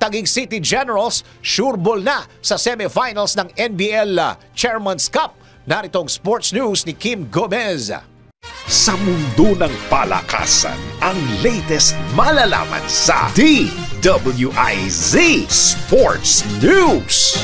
Taguig City Generals sureball na sa semifinals ng NBL Chairman's Cup. Narito ang sports news ni Kim Gomez. Sa mundo ng palakasan, ang latest malalaman sa DWIZ Sports News.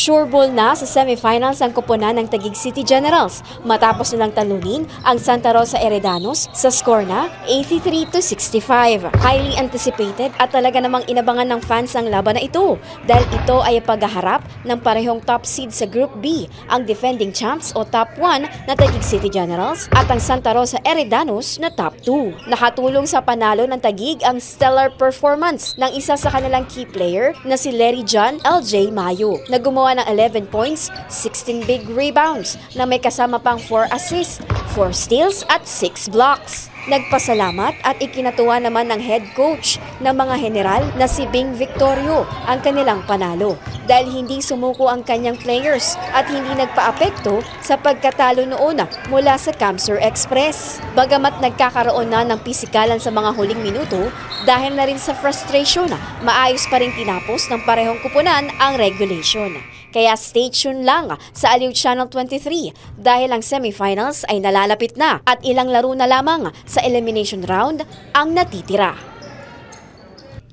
Sureball na sa semifinals ang koponan ng Taguig City Generals matapos nilang talunin ang Santa Rosa Heredanos sa score na 83-65. Highly anticipated at talaga namang inabangan ng fans ang laban na ito dahil ito ay paghaharap ng parehong top seed sa Group B, ang defending champs o top 1 na Taguig City Generals at ang Santa Rosa Heredanos na top 2. Nakatulong sa panalo ng Taguig ang stellar performance ng isa sa kanilang key player na si Larry John LJ Mayo na gumawa ng 11 points, 16 big rebounds na may kasama pang 4 assists, 4 steals at 6 blocks. Nagpasalamat at ikinatuwa naman ng head coach ng mga general na si Bing Victorio ang kanilang panalo dahil hindi sumuko ang kanyang players at hindi nagpaapekto sa pagkatalo noon mula sa Camsur Express. Bagamat nagkakaroon na ng pisikalan sa mga huling minuto dahil na rin sa frustration, maayos pa rin tinapos ng parehong kupunan ang regulation. Kaya stay tuned lang sa Aliw Channel 23 dahil ang semifinals ay nalalapit na at ilang laro na lamang sa elimination round ang natitira.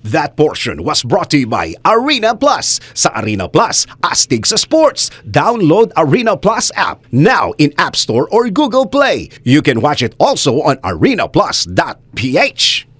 That portion was brought to you by Arena Plus. Sa Arena Plus, astig sa sports. Download Arena Plus app now in App Store or Google Play. You can watch it also on arenaplus.ph.